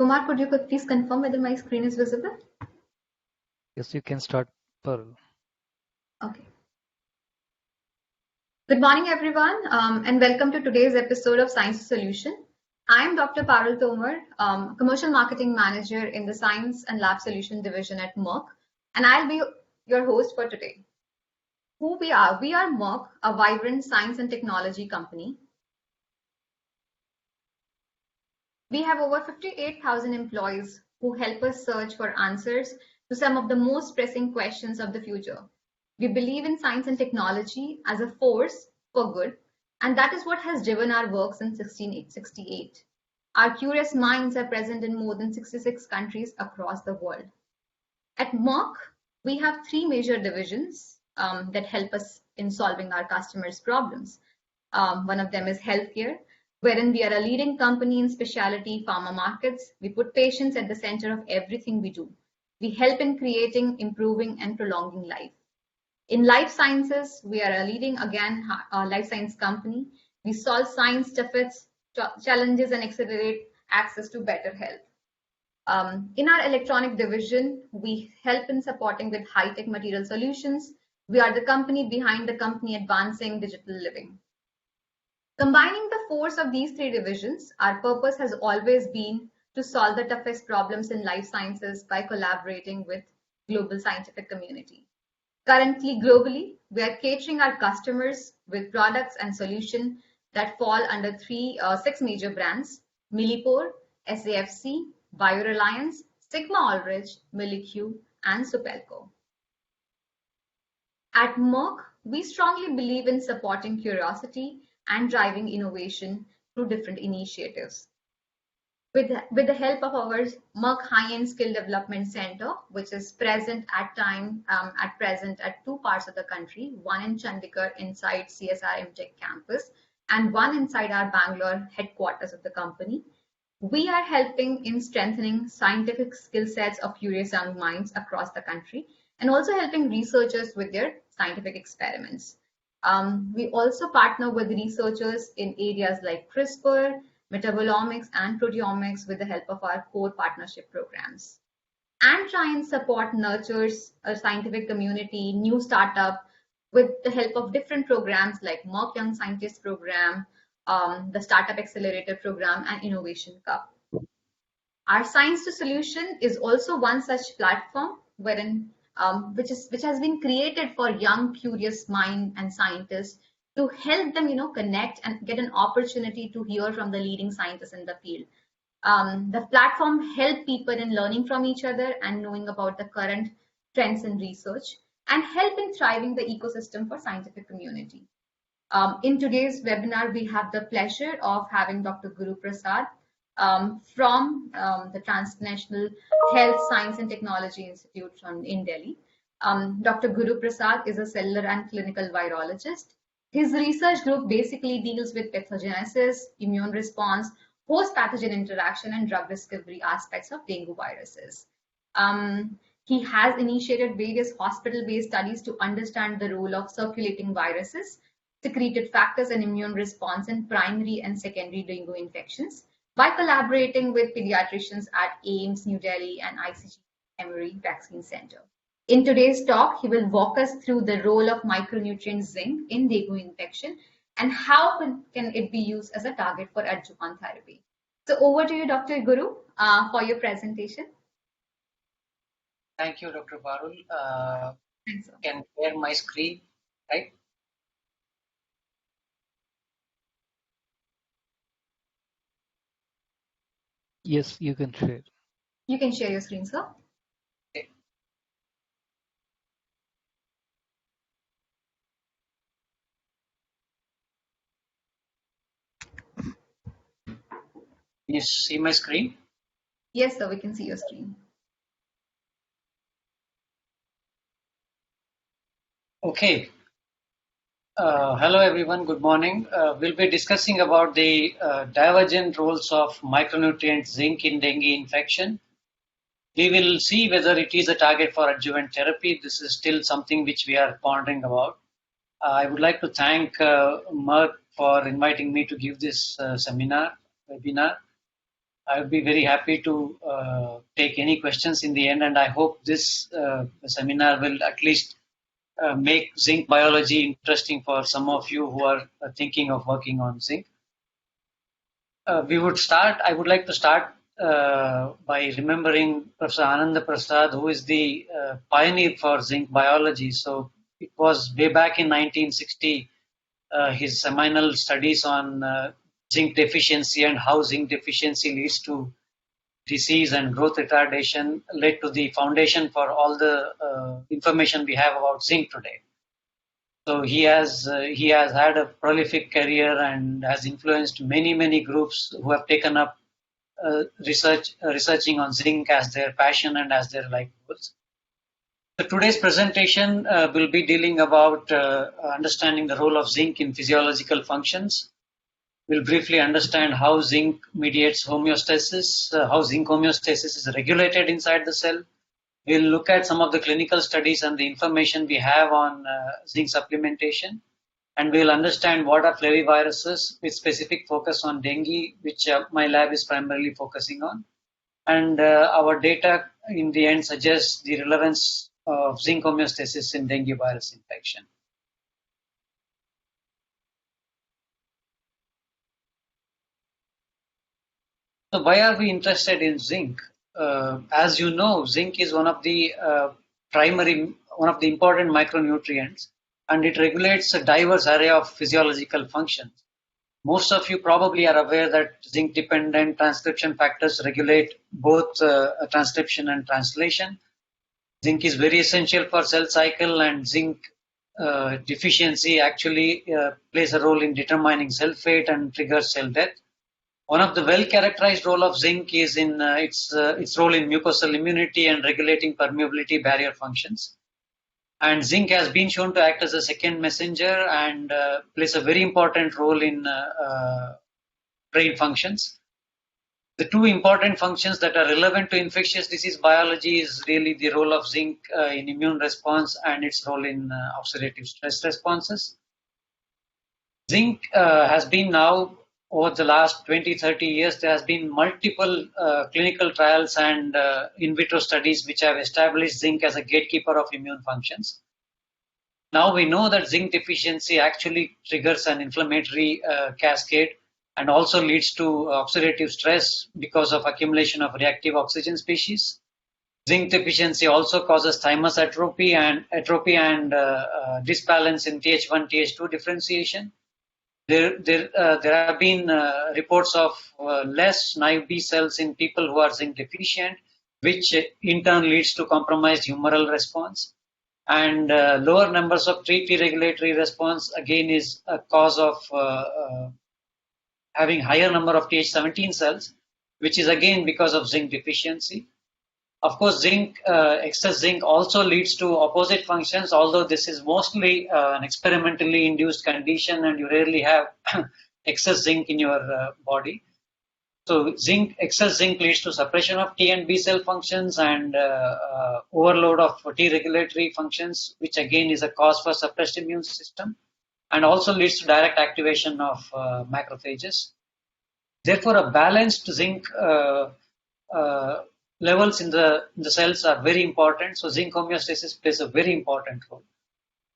Kumar, could you please confirm whether my screen is visible? Yes, you can start, Parul. Okay. Good morning, everyone, and welcome to today's episode of Science Solution. I am Dr. Parul Tomar, Commercial Marketing Manager in the Science and Lab Solution Division at Merck, and I'll be your host for today. Who we are? We are Merck, a vibrant science and technology company. We have over 58,000 employees who help us search for answers to some of the most pressing questions of the future. We believe in science and technology as a force for good, and that is what has driven our work since 1668. Our curious minds are present in more than 66 countries across the world. At Merck, we have three major divisions that help us in solving our customers' problems. One of them is healthcare, wherein we are a leading company in specialty pharma markets. We put patients at the center of everything we do. We help in creating, improving, and prolonging life. In life sciences, we are a leading, again, life science company. We solve science toughest challenges and accelerate access to better health. In our electronic division, we help in supporting with high-tech material solutions. We are the company behind the company advancing digital living. Combining the force of these three divisions, our purpose has always been to solve the toughest problems in life sciences by collaborating with global scientific community. Currently, globally, we are catering our customers with products and solutions that fall under six major brands: Millipore, SAFC, BioReliance, Sigma-Aldrich, Milliq, and Supelco. At Merck, we strongly believe in supporting curiosity and driving innovation through different initiatives. With the help of our Merck High-End Skill Development Center, which is present at present at two parts of the country, one in Chandigarh inside CSR MTech campus and one inside our Bangalore headquarters of the company, we are helping in strengthening scientific skill sets of curious young minds across the country and also helping researchers with their scientific experiments. We also partner with researchers in areas like CRISPR, metabolomics, and proteomics with the help of our core partnership programs, and try and support nurtures a scientific community, new startup with the help of different programs like Merck Young Scientist Program, the Startup Accelerator Program, and Innovation Cup. Our Science to Solution is also one such platform wherein which has been created for young, curious mind and scientists to help them, connect and get an opportunity to hear from the leading scientists in the field. The platform help people in learning from each other and knowing about the current trends in research and help in thriving the ecosystem for scientific community. In today's webinar, we have the pleasure of having Dr. Guruprasad from the Transnational Health Science and Technology Institute in Delhi. Dr. Guruprasad is a cellular and clinical virologist. His research group basically deals with pathogenesis, immune response, host pathogen interaction, and drug discovery aspects of dengue viruses. He has initiated various hospital-based studies to understand the role of circulating viruses, secreted factors, and immune response in primary and secondary dengue infections by collaborating with pediatricians at AIIMS, New Delhi, and ICG Emory Vaccine Center. In today's talk, he will walk us through the role of micronutrient zinc in dengue infection and how can it be used as a target for adjuvant therapy. So over to you, Dr. Guru, for your presentation. Thank you, Dr. Parul. Thanks, sir. Can share my screen, right? Yes, you can share. You can share your screen, sir. Okay. Can you see my screen? Yes, sir, we can see your screen. Okay. Hello, everyone. Good morning. We'll be discussing about the divergent roles of micronutrient zinc in dengue infection. We will see whether it is a target for adjuvant therapy. This is still something which we are pondering about. I would like to thank Merck for inviting me to give this webinar. I would be very happy to take any questions in the end, and I hope this seminar will at least make zinc biology interesting for some of you who are thinking of working on zinc. I would like to start by remembering Professor Ananda Prasad, who is the pioneer for zinc biology. So it was way back in 1960, his seminal studies on zinc deficiency and how zinc deficiency leads to disease and growth retardation led to the foundation for all the information we have about zinc today. So he has had a prolific career and has influenced many groups who have taken up researching on zinc as their passion and as their life goals. So today's presentation will be dealing about understanding the role of zinc in physiological functions. We'll briefly understand how zinc mediates homeostasis, how zinc homeostasis is regulated inside the cell. We'll look at some of the clinical studies and the information we have on zinc supplementation. And we'll understand what are flaviviruses with specific focus on dengue, which my lab is primarily focusing on. And our data in the end suggests the relevance of zinc homeostasis in dengue virus infection. So why are we interested in zinc? As you know, zinc is one of the important micronutrients, and it regulates a diverse array of physiological functions. Most of you probably are aware that zinc-dependent transcription factors regulate both transcription and translation. Zinc is very essential for cell cycle, and zinc deficiency actually plays a role in determining cell fate and triggers cell death. One of the well-characterized role of zinc is in its role in mucosal immunity and regulating permeability barrier functions. And zinc has been shown to act as a second messenger and plays a very important role in brain functions. The two important functions that are relevant to infectious disease biology is really the role of zinc in immune response and its role in oxidative stress responses. Zinc has been now, over the last 20-30 years, there has been multiple clinical trials and in vitro studies which have established zinc as a gatekeeper of immune functions. Now we know that zinc deficiency actually triggers an inflammatory cascade and also leads to oxidative stress because of accumulation of reactive oxygen species. Zinc deficiency also causes thymus atrophy and disbalance in Th1, Th2 differentiation. There have been reports of less naive B cells in people who are zinc deficient, which in turn leads to compromised humoral response. And lower numbers of T regulatory response again is a cause of having higher number of Th17 cells, which is again because of zinc deficiency. Of course, excess zinc also leads to opposite functions, although this is mostly an experimentally induced condition and you rarely have excess zinc in your body. So excess zinc leads to suppression of T and B cell functions and overload of T regulatory functions, which again is a cause for suppressed immune system and also leads to direct activation of macrophages. Therefore, a balanced zinc levels in the cells are very important. So zinc homeostasis plays a very important role.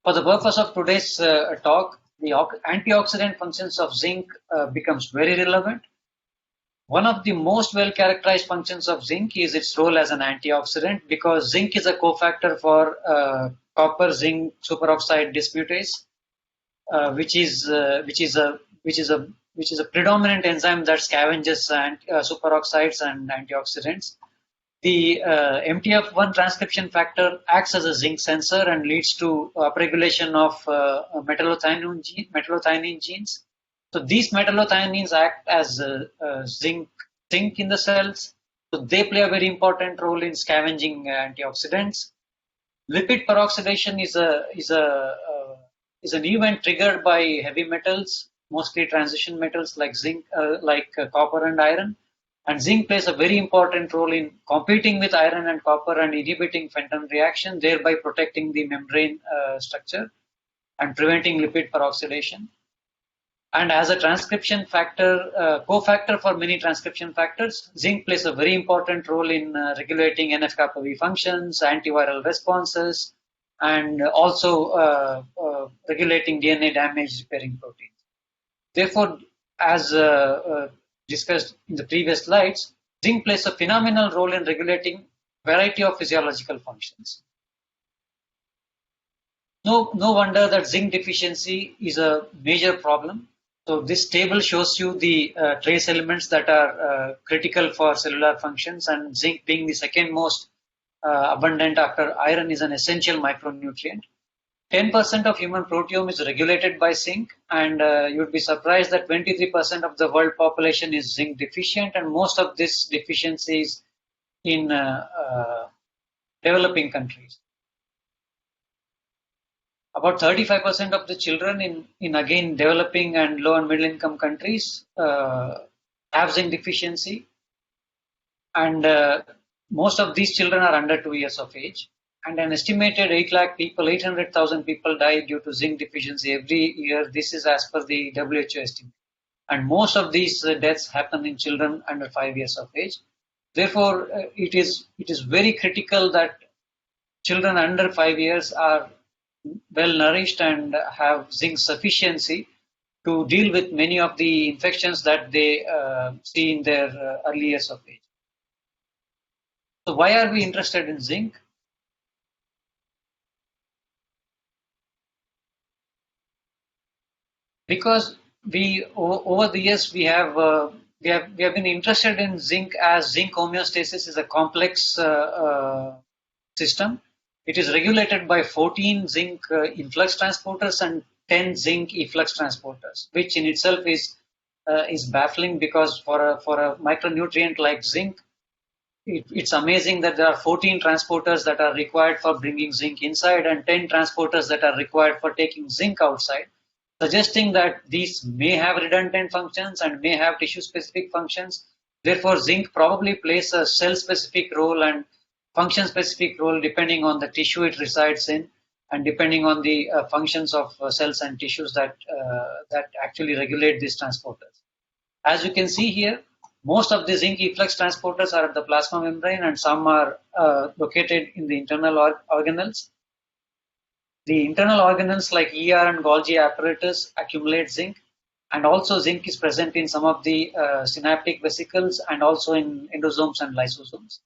For the purpose of today's talk, the antioxidant functions of zinc becomes very relevant. One of the most well-characterized functions of zinc is its role as an antioxidant because zinc is a cofactor for copper-zinc superoxide dismutase, which is a predominant enzyme that scavenges superoxides and antioxidants. The MTF1 transcription factor acts as a zinc sensor and leads to upregulation of metallothionein genes. So these metallothioneins act as zinc sink in the cells. So they play a very important role in scavenging antioxidants. Lipid peroxidation is an event triggered by heavy metals, mostly transition metals like zinc, copper and iron. And zinc plays a very important role in competing with iron and copper and inhibiting Fenton reaction, thereby protecting the membrane structure and preventing lipid peroxidation. And as a transcription factor, cofactor for many transcription factors, zinc plays a very important role in regulating NF-kappa B functions, antiviral responses, and also regulating DNA damage repairing proteins. Therefore, as discussed in the previous slides, zinc plays a phenomenal role in regulating variety of physiological functions. No wonder that zinc deficiency is a major problem. So this table shows you the trace elements that are critical for cellular functions, and zinc being the second most abundant after iron is an essential micronutrient. 10% of human proteome is regulated by zinc, and you would be surprised that 23% of the world population is zinc deficient, and most of this deficiency is in developing countries. About 35% of the children in again developing and low and middle income countries have zinc deficiency, and most of these children are under 2 years of age. And an estimated 800,000 people die due to zinc deficiency every year. This is as per the WHO estimate. And most of these deaths happen in children under 5 years of age. Therefore, it is very critical that children under 5 years are well nourished and have zinc sufficiency to deal with many of the infections that they see in their early years of age. So why are we interested in zinc? Because over the years we have been interested in zinc, as zinc homeostasis is a complex system. It is regulated by 14 zinc influx transporters and 10 zinc efflux transporters, which in itself is baffling, because for a micronutrient like zinc, it's amazing that there are 14 transporters that are required for bringing zinc inside and 10 transporters that are required for taking zinc outside, suggesting that these may have redundant functions and may have tissue-specific functions. Therefore, zinc probably plays a cell-specific role and function-specific role depending on the tissue it resides in and depending on the functions of cells and tissues that actually regulate these transporters. As you can see here, most of the zinc efflux transporters are at the plasma membrane and some are located in the internal organelles. The internal organelles like ER and Golgi apparatus accumulate zinc, and also zinc is present in some of the synaptic vesicles and also in endosomes and lysosomes.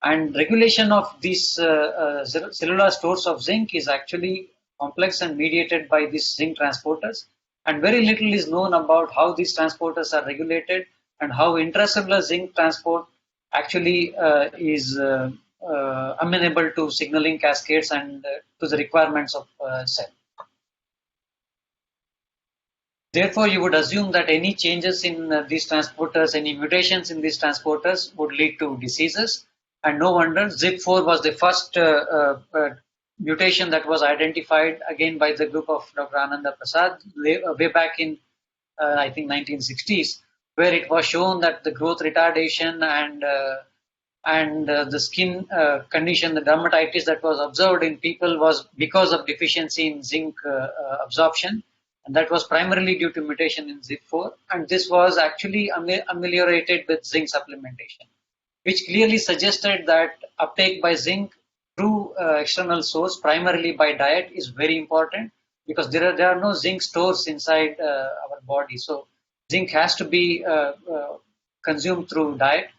And regulation of these cellular stores of zinc is actually complex and mediated by these zinc transporters. And very little is known about how these transporters are regulated and how intracellular zinc transport actually is amenable to signaling cascades and to the requirements of cell. Therefore, you would assume that any changes in these transporters, any mutations in these transporters would lead to diseases. And no wonder, ZIP4 was the first mutation that was identified again by the group of Dr. Ananda Prasad way back in, I think, 1960s, where it was shown that the growth retardation and the skin condition, the dermatitis that was observed in people was because of deficiency in zinc absorption. And that was primarily due to mutation in ZIP4. And this was actually ameliorated with zinc supplementation, which clearly suggested that uptake by zinc through external source, primarily by diet, is very important, because there are no zinc stores inside our body. So zinc has to be consumed through diet.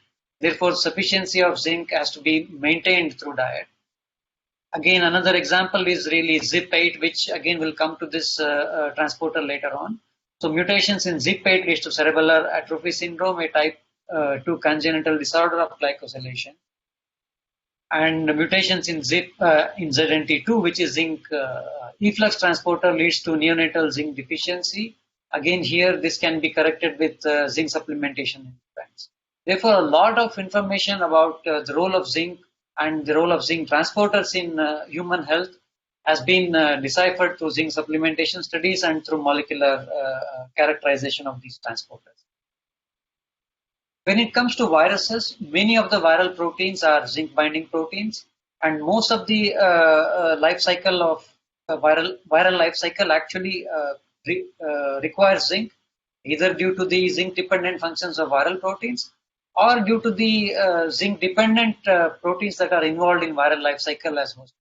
Therefore, sufficiency of zinc has to be maintained through diet. Again, another example is really ZIP8, which again will come to this transporter later on. So mutations in ZIP8 leads to cerebellar atrophy syndrome, a type 2 congenital disorder of glycosylation. And mutations in in ZNT2, which is zinc efflux transporter, leads to neonatal zinc deficiency. Again, here this can be corrected with zinc supplementation in infants. Therefore, a lot of information about the role of zinc and the role of zinc transporters in human health has been deciphered through zinc supplementation studies and through molecular characterization of these transporters. When it comes to viruses, many of the viral proteins are zinc binding proteins, and most of the life cycle of viral life cycle actually requires zinc. either due to the zinc-dependent functions of viral proteins or due to the zinc-dependent proteins that are involved in viral life cycle as host.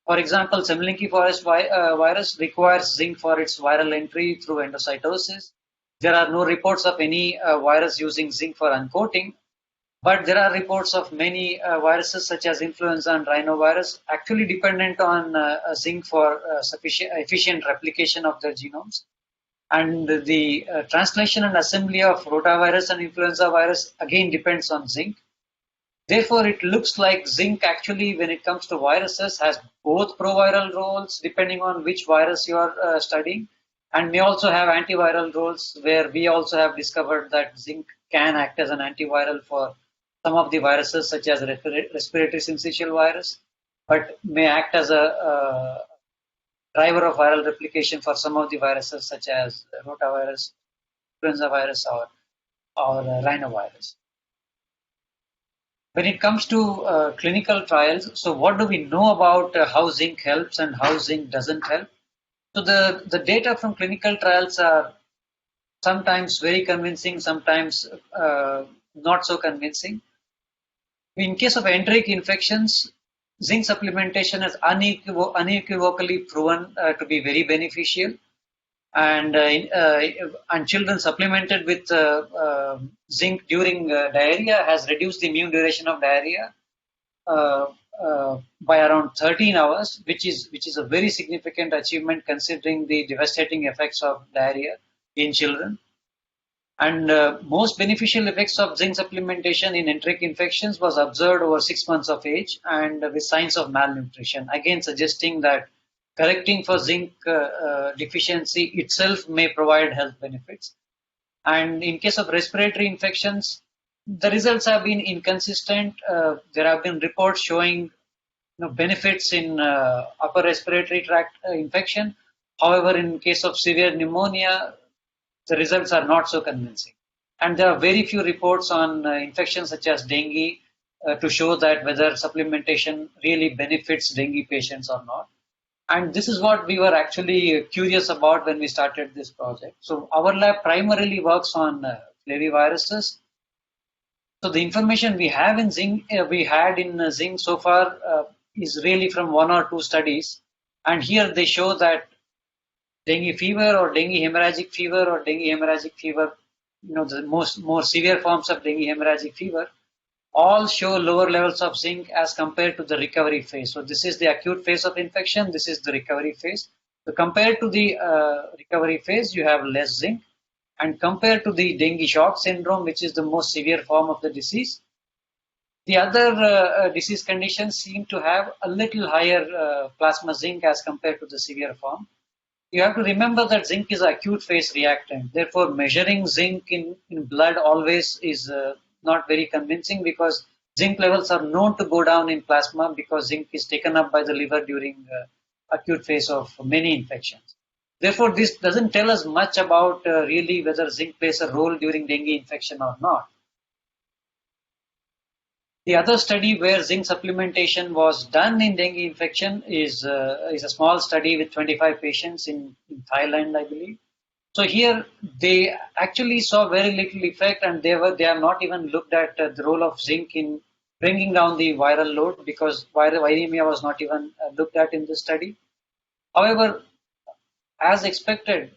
For example, Semlinki forest virus requires zinc for its viral entry through endocytosis. There are no reports of any virus using zinc for uncoating, but there are reports of many viruses such as influenza and rhinovirus actually dependent on zinc for efficient replication of their genomes. And the translation and assembly of rotavirus and influenza virus again depends on zinc. Therefore, it looks like zinc actually, when it comes to viruses, has both proviral roles depending on which virus you are studying, and may also have antiviral roles, where we also have discovered that zinc can act as an antiviral for some of the viruses such as respiratory syncytial virus, but may act as a driver of viral replication for some of the viruses such as rotavirus, influenza virus, or rhinovirus. When it comes to clinical trials, so what do we know about how zinc helps and how zinc doesn't help? So the data from clinical trials are sometimes very convincing, sometimes not so convincing. In case of enteric infections, zinc supplementation has unequivocally proven to be very beneficial. And children supplemented with zinc during diarrhea has reduced the mean duration of diarrhea by around 13 hours, which is a very significant achievement considering the devastating effects of diarrhea in children. And most beneficial effects of zinc supplementation in enteric infections was observed over 6 months of age and with signs of malnutrition, again suggesting that correcting for zinc deficiency itself may provide health benefits. And in case of respiratory infections, the results have been inconsistent. There have been reports showing benefits in upper respiratory tract infection. However, in case of severe pneumonia, the results are not so convincing. And there are very few reports on infections such as dengue to show that whether supplementation really benefits dengue patients or not. And this is what we were actually curious about when we started this project. So our lab primarily works on flaviviruses. So the information we have in zinc, we had in zinc so far is really from 1 or 2 studies. And here they show that dengue fever or dengue hemorrhagic fever, the more severe forms of dengue hemorrhagic fever, all show lower levels of zinc as compared to the recovery phase. So this is the acute phase of infection. This is the recovery phase. So compared to the recovery phase, you have less zinc. And compared to the dengue shock syndrome, which is the most severe form of the disease, the other disease conditions seem to have a little higher plasma zinc as compared to the severe form. You have to remember that zinc is an acute phase reactant. Therefore, measuring zinc in blood always is not very convincing, because zinc levels are known to go down in plasma because zinc is taken up by the liver during acute phase of many infections. Therefore, this doesn't tell us much about really whether zinc plays a role during dengue infection or not. The other study where zinc supplementation was done in dengue infection is a small study with 25 patients in Thailand, I believe. So here they actually saw very little effect, and they have not even looked at the role of zinc in bringing down the viral load, because viremia was not even looked at in this study. However, as expected,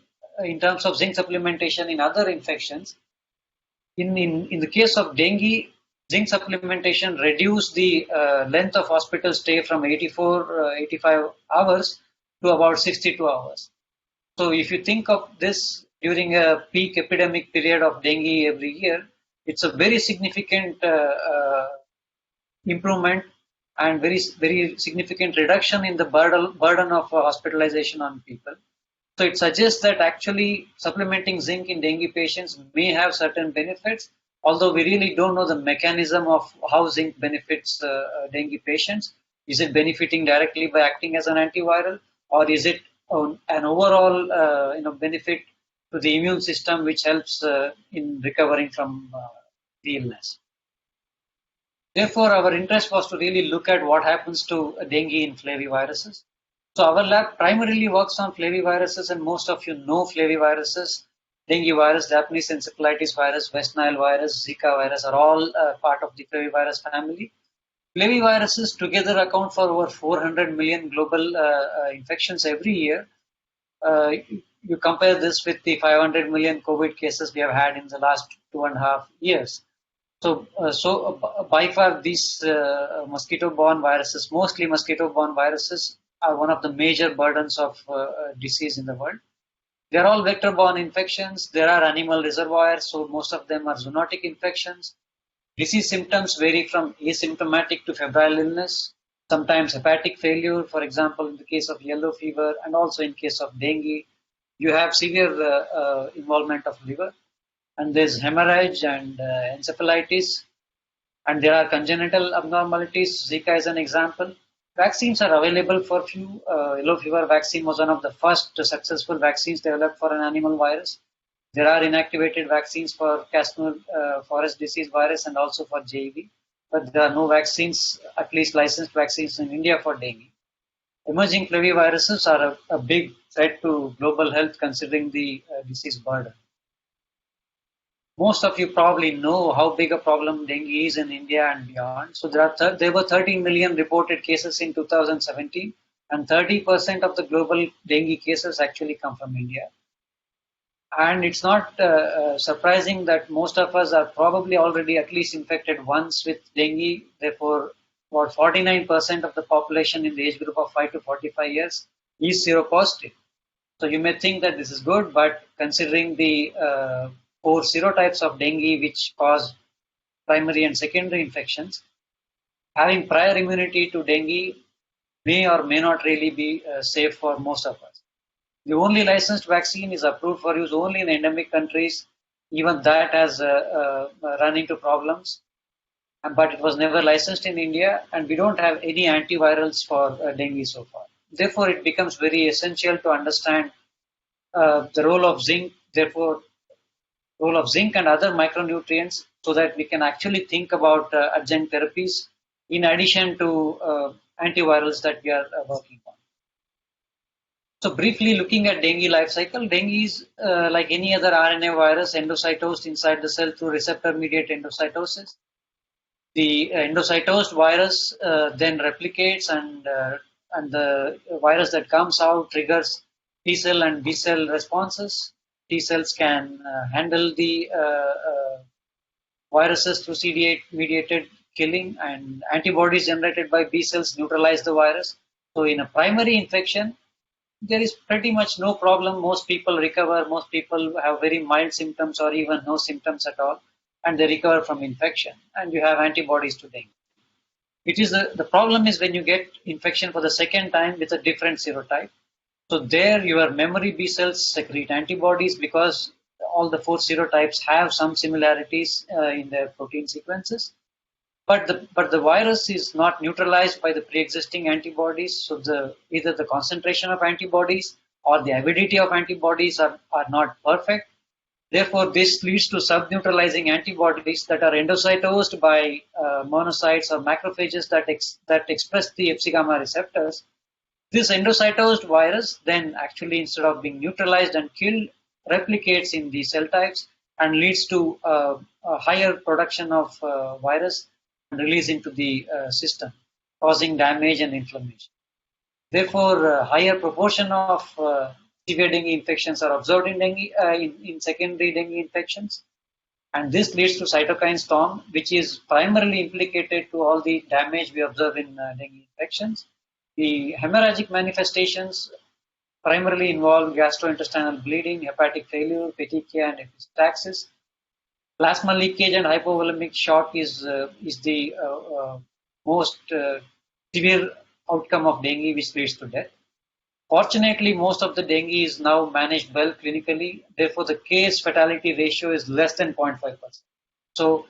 in terms of zinc supplementation in other infections, in the case of dengue, zinc supplementation reduced the length of hospital stay from 85 hours to about 62 hours. So if you think of this during a peak epidemic period of dengue every year, it's a very significant improvement and very, very significant reduction in the burden of hospitalization on people. So it suggests that actually supplementing zinc in dengue patients may have certain benefits, although we really don't know the mechanism of how zinc benefits dengue patients. Is it benefiting directly by acting as an antiviral, or is it an overall benefit to the immune system, which helps in recovering from the illness? Therefore, our interest was to really look at what happens to dengue in flaviviruses. So our lab primarily works on flaviviruses, and most of you know flaviviruses. dengue virus, Japanese encephalitis virus, West Nile virus, Zika virus are all part of the flavivirus family. Flaviviruses together account for over 400 million global infections every year. You compare this with the 500 million COVID cases we have had in the last 2.5 years. So by far these mosquito-borne viruses, mostly mosquito-borne viruses, are one of the major burdens of disease in the world. They are all vector-borne infections. There are animal reservoirs, so most of them are zoonotic infections. Disease symptoms vary from asymptomatic to febrile illness, sometimes hepatic failure, for example, in the case of yellow fever, and also in case of dengue. You have severe involvement of liver, and there's hemorrhage and encephalitis, and there are congenital abnormalities. Zika is an example. Vaccines are available for few. Yellow fever vaccine was one of the first successful vaccines developed for an animal virus. There are inactivated vaccines for Castor forest disease virus and also for JV, but there are no vaccines, at least licensed vaccines in India for dengue. Emerging flaviviruses are a big threat to global health considering the disease burden. Most of you probably know how big a problem dengue is in India and beyond. So there were 13 million reported cases in 2017, and 30% of the global dengue cases actually come from India. And it's not surprising that most of us are probably already at least infected once with dengue. Therefore, about 49% of the population in the age group of 5 to 45 years is seropositive. So you may think that this is good, but considering the 4 serotypes of dengue which cause primary and secondary infections, having prior immunity to dengue may or may not really be safe for most of us. The only licensed vaccine is approved for use only in endemic countries. Even that has run into problems, but it was never licensed in India, and we don't have any antivirals for dengue so far. Therefore, it becomes very essential to understand the role of zinc, role of zinc and other micronutrients, so that we can actually think about adjunct therapies in addition to antivirals that we are working on. So briefly looking at dengue life cycle, dengue is like any other RNA virus, endocytosed inside the cell through receptor-mediated endocytosis. The endocytosed virus then replicates, and the virus that comes out triggers T cell and B cell responses. T cells can handle the viruses through CD8-mediated killing, and antibodies generated by B cells neutralize the virus. So in a primary infection, there is pretty much no problem. Most people recover. Most people have very mild symptoms or even no symptoms at all, and they recover from infection, and you have antibodies to dengue. It is the problem is when you get infection for the second time with a different serotype. So there your memory B cells secrete antibodies because all the 4 serotypes have some similarities in their protein sequences. But the virus is not neutralized by the pre-existing antibodies. So either the concentration of antibodies or the avidity of antibodies are not perfect. Therefore, this leads to subneutralizing antibodies that are endocytosed by monocytes or macrophages that express the Fc gamma receptors. This endocytosed virus then actually, instead of being neutralized and killed, replicates in the cell types and leads to a higher production of virus and release into the system, causing damage and inflammation. Therefore, higher proportion of severe dengue infections are observed in dengue in secondary dengue infections, and this leads to cytokine storm, which is primarily implicated to all the damage we observe in dengue infections. The hemorrhagic manifestations primarily involve gastrointestinal bleeding, hepatic failure, petechia, and epistaxis. Plasma leakage and hypovolemic shock is the most severe outcome of dengue, which leads to death. Fortunately, most of the dengue is now managed well clinically. Therefore, the case fatality ratio is less than 0.5%. So,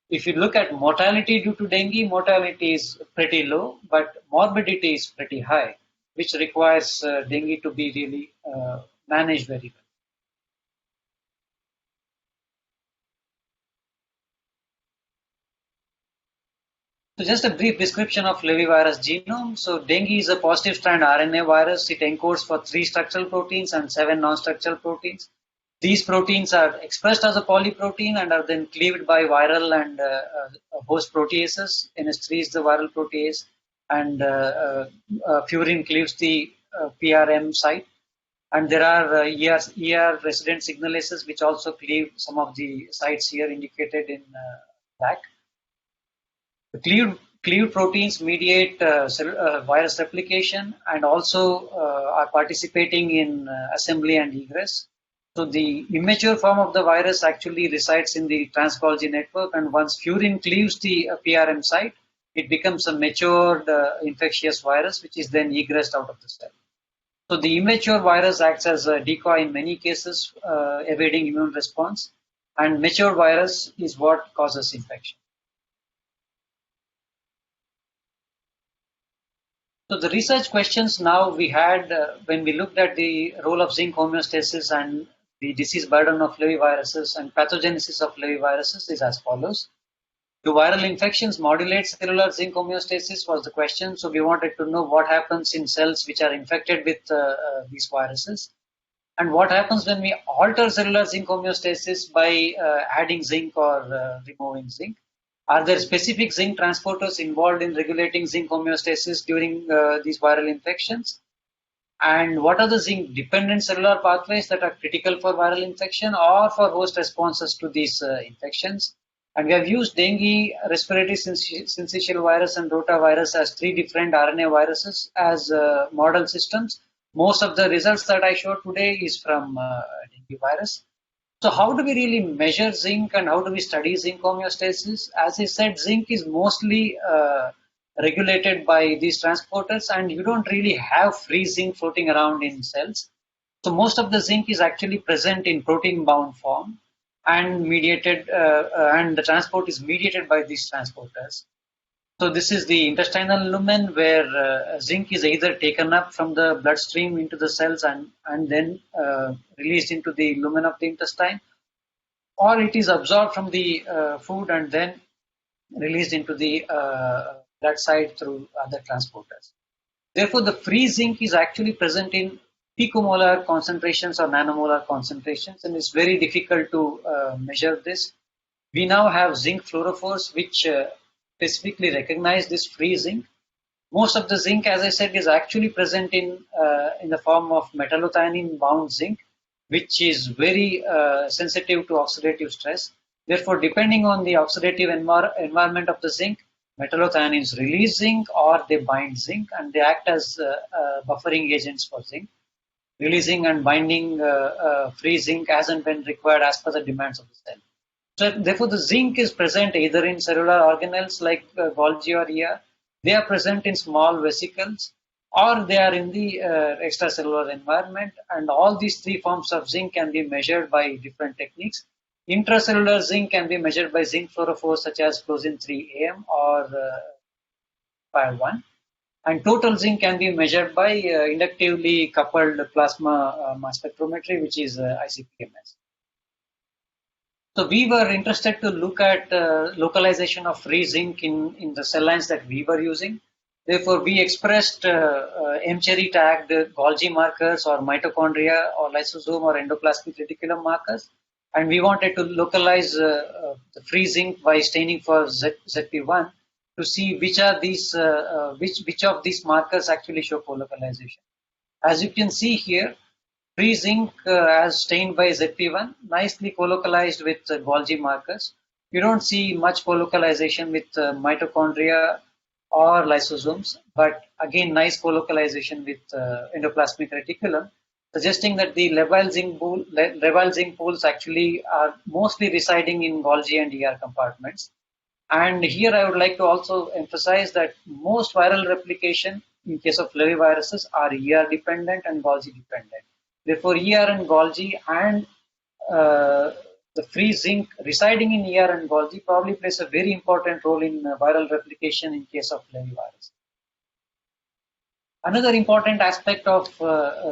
if you look at mortality due to dengue, mortality is pretty low, but morbidity is pretty high, which requires dengue to be really managed very well. So just a brief description of flavivirus genome. So dengue is a positive strand RNA virus. It encodes for 3 structural proteins and 7 non-structural proteins. These proteins are expressed as a polyprotein and are then cleaved by viral and host proteases. NH3 is the viral protease, and furin cleaves the PRM site. And there are ER resident signalases which also cleave some of the sites here indicated in black. The cleaved proteins mediate virus replication and also are participating in assembly and egress. So the immature form of the virus actually resides in the trans-Golgi network, and once furin cleaves the PRM site, it becomes a matured infectious virus which is then egressed out of the cell. So the immature virus acts as a decoy in many cases, evading immune response, and mature virus is what causes infection. So the research questions now we had when we looked at the role of zinc homeostasis and the disease burden of flaviviruses and pathogenesis of flaviviruses is as follows. Do viral infections modulate cellular zinc homeostasis was the question. So we wanted to know what happens in cells which are infected with these viruses, and what happens when we alter cellular zinc homeostasis by adding zinc or removing zinc. Are there specific zinc transporters involved in regulating zinc homeostasis during these viral infections? And what are the zinc-dependent cellular pathways that are critical for viral infection or for host responses to these infections? And we have used dengue, respiratory syncytial virus, and rotavirus as three different RNA viruses as model systems. Most of the results that I showed today is from dengue virus. So how do we really measure zinc and how do we study zinc homeostasis? As I said, zinc is mostly regulated by these transporters, and you don't really have free zinc floating around in cells. So most of the zinc is actually present in protein-bound form and mediated, and the transport is mediated by these transporters. So this is the intestinal lumen where zinc is either taken up from the bloodstream into the cells and then released into the lumen of the intestine, or it is absorbed from the food and then released into the blood side through other transporters. Therefore, the free zinc is actually present in picomolar concentrations or nanomolar concentrations, and it's very difficult to measure this. We now have zinc fluorophores which specifically recognize this free zinc. Most of the zinc, as I said, is actually present in the form of metallothionein-bound zinc, which is very sensitive to oxidative stress. Therefore, depending on the oxidative environment of the zinc, metallothioneins release zinc or they bind zinc, and they act as buffering agents for zinc, releasing and binding free zinc as and when required as per the demands of the cell. So therefore, the zinc is present either in cellular organelles like Golgi or ER, they are present in small vesicles, or they are in the extracellular environment, and all these three forms of zinc can be measured by different techniques. Intracellular zinc can be measured by zinc fluorophores such as fluosin 3-AM or PIR1, and total zinc can be measured by inductively coupled plasma mass spectrometry, which is ICP-MS. So we were interested to look at localization of free zinc in the cell lines that we were using. Therefore, we expressed M-cherry tagged Golgi markers or mitochondria or lysosome or endoplasmic reticulum markers. And we wanted to localize the free zinc by staining for ZP1 to see which are these, which of these markers actually show colocalization. As you can see here, free zinc as stained by ZP1, nicely colocalized with Golgi markers. You don't see much colocalization with mitochondria or lysosomes, but again, nice colocalization with endoplasmic reticulum, suggesting that the labile zinc pools actually are mostly residing in Golgi and ER compartments. And here I would like to also emphasize that most viral replication in case of flaviviruses are ER dependent and Golgi dependent. Therefore, ER and Golgi and the free zinc residing in ER and Golgi probably plays a very important role in viral replication in case of flavivirus. Another important aspect of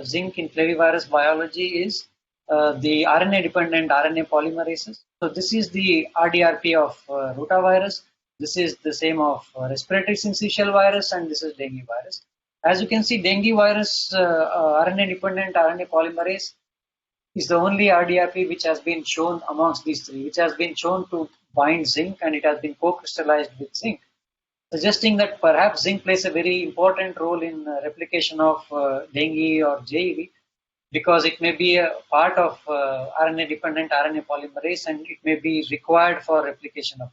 zinc in flavivirus biology is the RNA-dependent RNA polymerases. So this is the RDRP of rotavirus. This is the same of respiratory syncytial virus, and this is dengue virus. As you can see, dengue virus RNA-dependent RNA polymerase is the only RDRP which has been shown amongst these three, which has been shown to bind zinc and it has been co-crystallized with zinc, suggesting that perhaps zinc plays a very important role in replication of dengue or JEV, because it may be a part of RNA-dependent RNA polymerase and it may be required for replication of.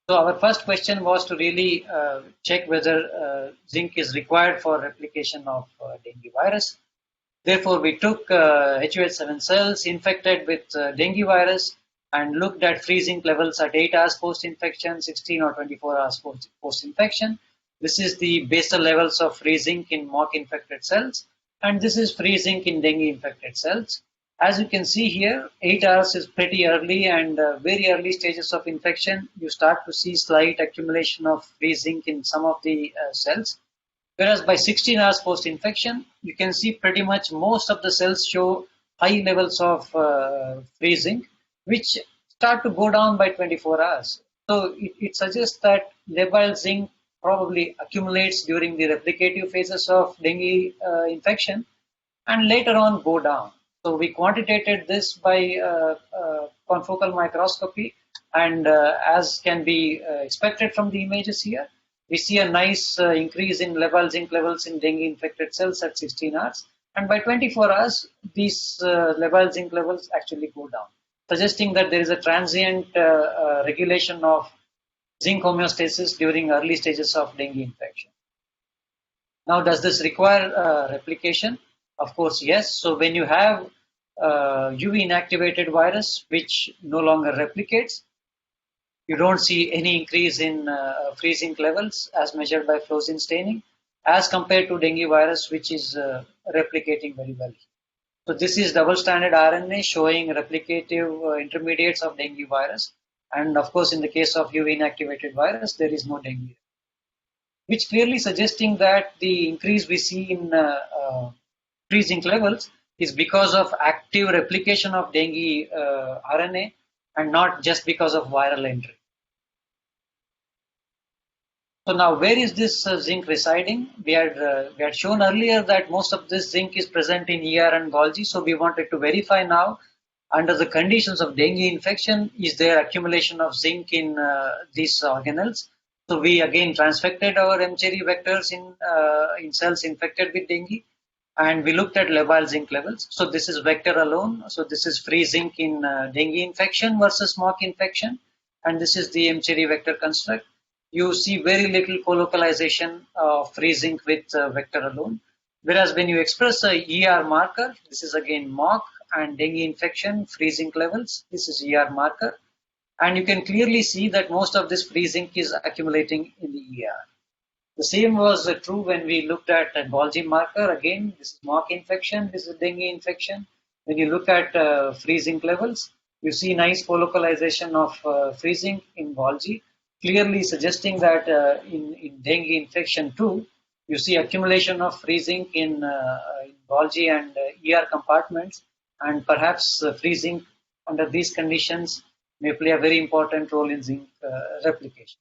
So our first question was to really check whether zinc is required for replication of dengue virus. Therefore, we took HUH7 cells infected with dengue virus and looked at free zinc levels at 8 hours post-infection, 16 or 24 hours post-infection. This is the basal levels of free zinc in mock-infected cells, and this is free zinc in dengue-infected cells. As you can see here, 8 hours is pretty early, and very early stages of infection, you start to see slight accumulation of free zinc in some of the cells. Whereas by 16 hours post-infection, you can see pretty much most of the cells show high levels of free zinc, which start to go down by 24 hours. So it suggests that labile zinc probably accumulates during the replicative phases of dengue infection and later on go down. So we quantitated this by confocal microscopy, and as can be expected from the images here, we see a nice increase in labile zinc levels in dengue infected cells at 16 hours, and by 24 hours these labile zinc levels actually go down, suggesting that there is a transient regulation of zinc homeostasis during early stages of dengue infection. Now, does this require replication? Of course, yes. So when you have UV inactivated virus which no longer replicates, you don't see any increase in free zinc levels as measured by fluorescein staining as compared to dengue virus, which is replicating very well. So this is double-stranded RNA showing replicative intermediates of dengue virus. And of course, in the case of UV inactivated virus, there is no dengue, which clearly suggesting that the increase we see in free zinc levels is because of active replication of dengue RNA and not just because of viral entry. So now, where is this zinc residing? We had shown earlier that most of this zinc is present in ER and Golgi. So we wanted to verify now, under the conditions of dengue infection, is there accumulation of zinc in these organelles? So we again transfected our mCherry vectors in cells infected with dengue, and we looked at labile zinc levels. So this is vector alone. So this is free zinc in dengue infection versus mock infection, and this is the mCherry vector construct. You see very little colocalization of free zinc with vector alone. Whereas when you express a ER marker, this is again mock and dengue infection free zinc levels. This is ER marker. And you can clearly see that most of this free zinc is accumulating in the ER. The same was true when we looked at a Golgi marker. Again, this is mock infection, this is dengue infection. When you look at free zinc levels, you see nice colocalization of free zinc in Golgi, clearly suggesting that in dengue infection too, you see accumulation of free zinc in Golgi and ER compartments, and perhaps free zinc under these conditions may play a very important role in zinc replication.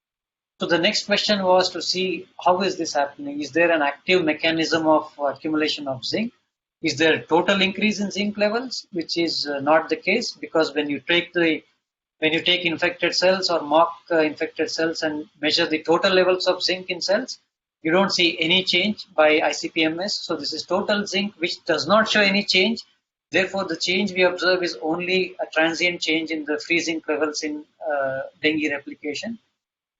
So the next question was to see how is this happening? Is there an active mechanism of accumulation of zinc? Is there a total increase in zinc levels, which is not the case, because when you take infected cells or mock infected cells and measure the total levels of zinc in cells, you don't see any change by ICP-MS. So this is total zinc, which does not show any change. Therefore, the change we observe is only a transient change in the free zinc levels in dengue replication.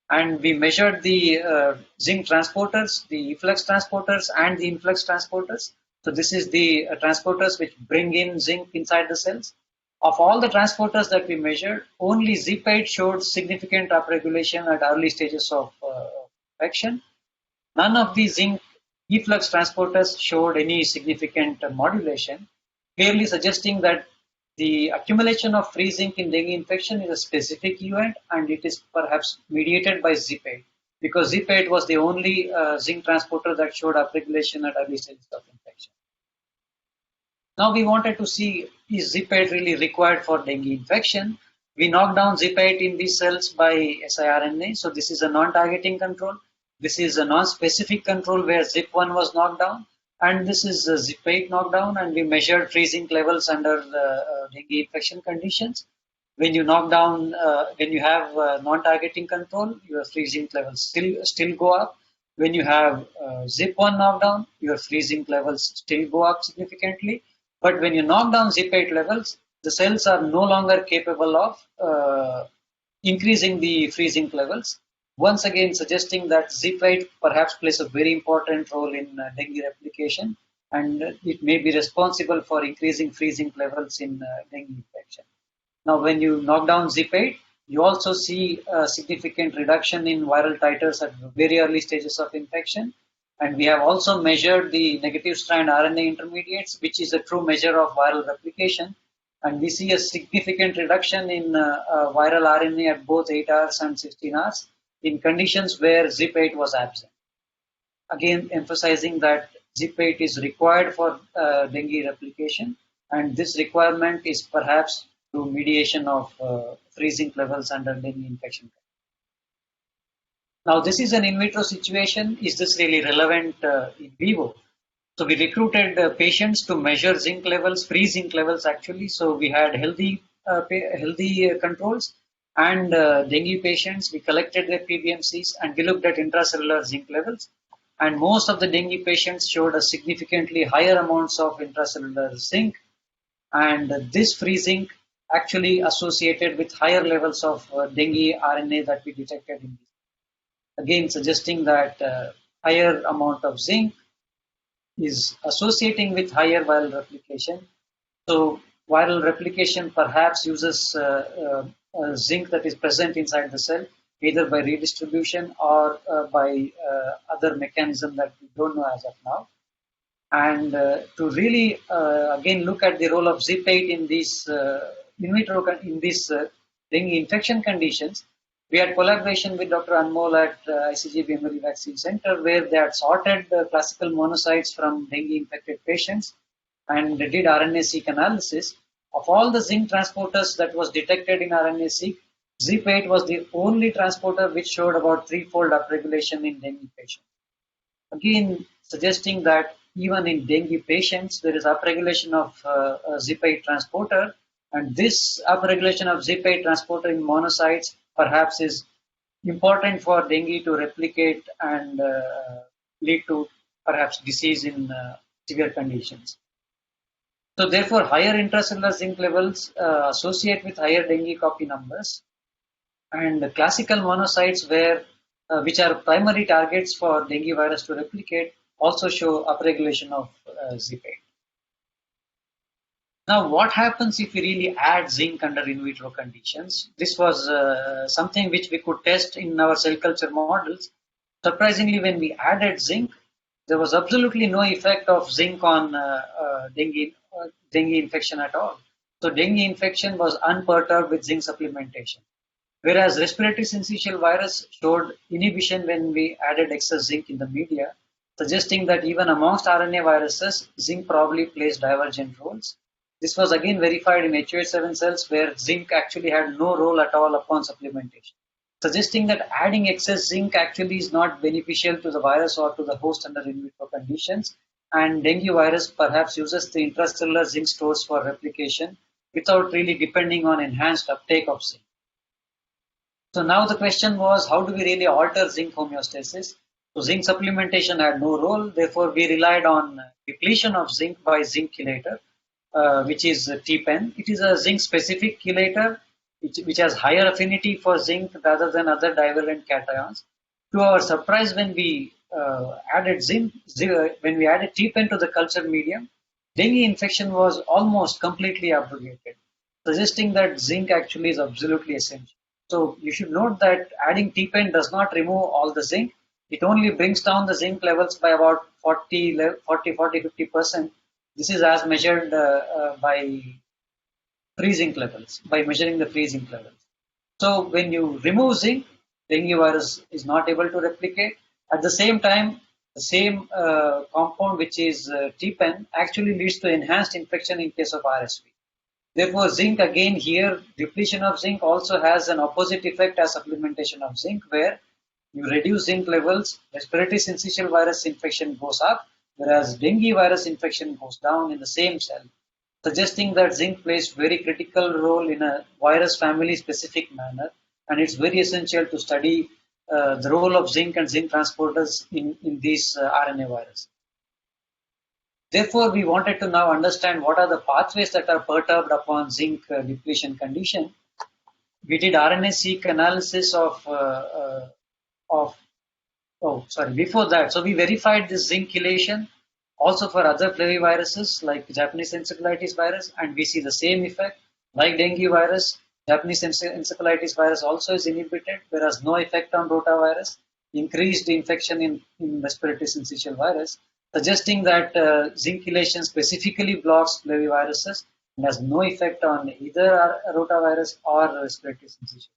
And we measured the zinc transporters, the efflux transporters, and the influx transporters. So this is the transporters which bring in zinc inside the cells. Of all the transporters that we measured, only Z-PED showed significant upregulation at early stages of infection. None of the zinc efflux transporters showed any significant modulation, clearly suggesting that the accumulation of free zinc in dengue infection is a specific event, and it is perhaps mediated by Z-PED, because Z-PED was the only zinc transporter that showed upregulation at early stages of infection. Now we wanted to see, is Z-PED really required for dengue infection? We knocked down Z-PED in these cells by siRNA. So this is a non-targeting control. This is a non-specific control where ZIP1 was knocked down. And this is zip-8 knockdown, and we measured free zinc levels under dengue infection conditions. When you knock down, when you have non-targeting control, your free zinc levels still go up. When you have zip-1 knockdown, your free zinc levels still go up significantly. But when you knock down zip-8 levels, the cells are no longer capable of increasing the free zinc levels. Once again, suggesting that zip-8 perhaps plays a very important role in dengue replication, and it may be responsible for increasing free zinc levels in dengue infection. Now, when you knock down zip-8, you also see a significant reduction in viral titers at very early stages of infection. And we have also measured the negative strand RNA intermediates, which is a true measure of viral replication. And we see a significant reduction in viral RNA at both 8 hours and 16 hours in conditions where zip-8 was absent. Again, emphasizing that zip-8 is required for dengue replication, and this requirement is perhaps through mediation of free zinc levels under dengue infection. Now, this is an in vitro situation. Is this really relevant in vivo? So we recruited patients to measure zinc levels, free zinc levels actually. So we had healthy controls and dengue patients. We collected their PBMCs and we looked at intracellular zinc levels. And most of the dengue patients showed a significantly higher amounts of intracellular zinc. And this free zinc actually associated with higher levels of dengue RNA that we detected in this. Again, suggesting that higher amount of zinc is associating with higher viral replication. So viral replication perhaps uses zinc that is present inside the cell, either by redistribution or by other mechanism that we don't know as of now. And to really again look at the role of zip-8 in these dengue infection conditions, we had collaboration with Dr. Anmol at ICG Memory Vaccine Center, where they had sorted the classical monocytes from dengue-infected patients and they did RNA-seq analysis. Of all the zinc transporters that was detected in RNA-seq, zip-8 was the only transporter which showed about threefold upregulation in dengue patients. Again, suggesting that even in dengue patients, there is upregulation of zip-8 transporter, and this upregulation of zip-8 transporter in monocytes perhaps is important for dengue to replicate and lead to perhaps disease in severe conditions. So therefore, higher intracellular zinc levels associate with higher dengue copy numbers, and the classical monocytes which are primary targets for dengue virus to replicate also show upregulation of zip-8. Now, what happens if we really add zinc under in vitro conditions? This was something which we could test in our cell culture models. Surprisingly, when we added zinc, there was absolutely no effect of zinc on dengue infection at all. So dengue infection was unperturbed with zinc supplementation. Whereas respiratory syncytial virus showed inhibition when we added excess zinc in the media, suggesting that even amongst RNA viruses, zinc probably plays divergent roles. This was again verified in HUH7 cells where zinc actually had no role at all upon supplementation, suggesting that adding excess zinc actually is not beneficial to the virus or to the host under in vitro conditions. And dengue virus perhaps uses the intracellular zinc stores for replication without really depending on enhanced uptake of zinc. So now the question was, how do we really alter zinc homeostasis? So zinc supplementation had no role, therefore we relied on depletion of zinc by zinc chelator, which is TPEN. It is a zinc-specific chelator which has higher affinity for zinc rather than other divergent cations. To our surprise, when we added when we added TPEN to the culture medium, dengue infection was almost completely abrogated, suggesting that zinc actually is absolutely essential. So you should note that adding TPEN does not remove all the zinc. It only brings down the zinc levels by about 40-50%. This is as measured by free zinc levels, by measuring the free zinc levels. So when you remove zinc, dengue virus is not able to replicate. At the same time, the same compound, which is TPEN, actually leads to enhanced infection in case of RSV. Therefore, zinc again here, depletion of zinc also has an opposite effect as supplementation of zinc, where you reduce zinc levels, respiratory syncytial virus infection goes up, whereas dengue virus infection goes down in the same cell, suggesting that zinc plays very critical role in a virus family specific manner, and it's very essential to study the role of zinc and zinc transporters in these RNA viruses. Therefore, we wanted to now understand what are the pathways that are perturbed upon zinc depletion condition. We did RNA-seq analysis before that. So we verified this zinc chelation also for other flaviviruses like Japanese encephalitis virus, and we see the same effect. Like dengue virus, Japanese encephalitis virus also is inhibited, whereas no effect on rotavirus, increased infection in respiratory syncytial virus, suggesting that zinc chelation specifically blocks flaviviruses and has no effect on either rotavirus or respiratory syncytial.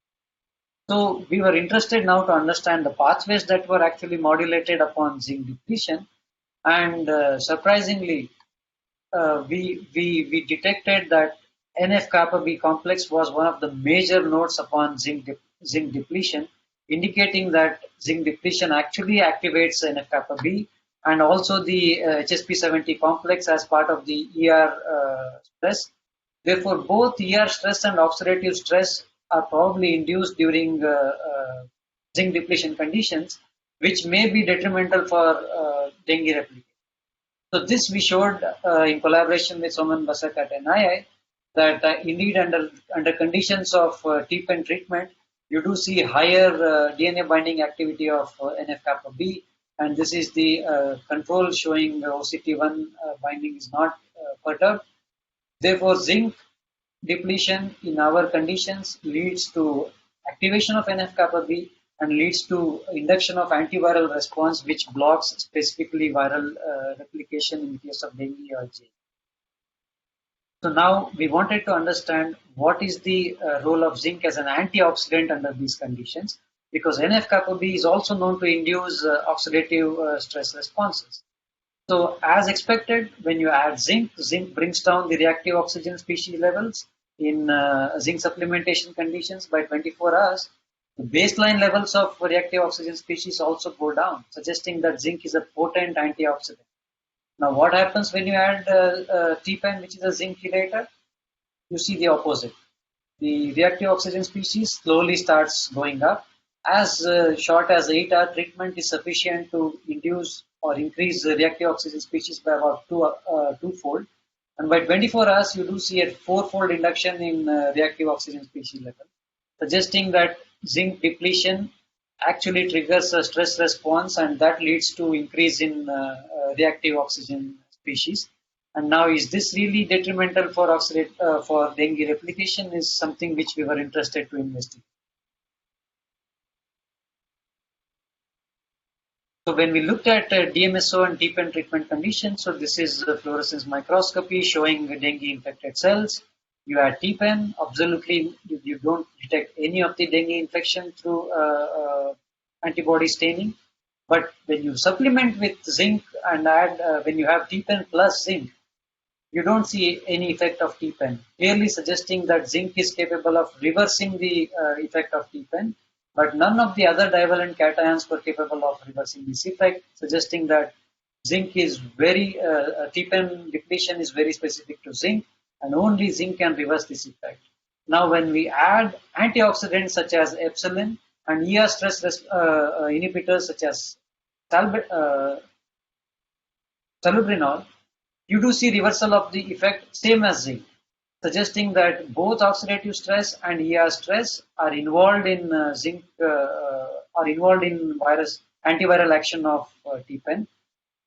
So we were interested now to understand the pathways that were actually modulated upon zinc depletion, and surprisingly, we detected that NF-kappa B complex was one of the major nodes upon zinc depletion, indicating that zinc depletion actually activates NF-kappa B and also the HSP70 complex as part of the ER stress. Therefore, both ER stress and oxidative stress are probably induced during zinc depletion conditions, which may be detrimental for dengue replication. So this we showed in collaboration with Soman Basak at NII that indeed under conditions of TPEN treatment, you do see higher DNA binding activity of NF-kappa B, and this is the control showing OCT1 binding is not perturbed. Therefore, zinc depletion in our conditions leads to activation of NF-kappa B and leads to induction of antiviral response, which blocks specifically viral replication in the case of dengue or J. So now we wanted to understand what is the role of zinc as an antioxidant under these conditions, because NF-kappa B is also known to induce oxidative stress responses. So as expected, when you add zinc, zinc brings down the reactive oxygen species levels in zinc supplementation conditions by 24 hours. The baseline levels of reactive oxygen species also go down, suggesting that zinc is a potent antioxidant. Now, what happens when you add TPEN, which is a zinc chelator? You see the opposite. The reactive oxygen species slowly starts going up. As short as 8-hour treatment is sufficient to induce or increase the reactive oxygen species by about twofold. And by 24 hours, you do see a 4-fold induction in reactive oxygen species level, suggesting that zinc depletion actually triggers a stress response, and that leads to increase in reactive oxygen species. And now, is this really detrimental for dengue replication? Is something which we were interested to investigate. So when we looked at DMSO and TPEN treatment conditions, so this is fluorescence microscopy showing dengue infected cells. You add TPEN, absolutely you don't detect any of the dengue infection through antibody staining. But when you supplement with zinc and add, when you have TPEN plus zinc, you don't see any effect of TPEN, clearly suggesting that zinc is capable of reversing the effect of TPEN, but none of the other divalent cations were capable of reversing this effect, suggesting that zinc is very, TPEN depletion is very specific to zinc, and only zinc can reverse this effect. Now, when we add antioxidants such as epsilon and ER stress inhibitors such as salubrinol, you do see reversal of the effect same as zinc, suggesting that both oxidative stress and ER stress are involved in antiviral action of TPEN.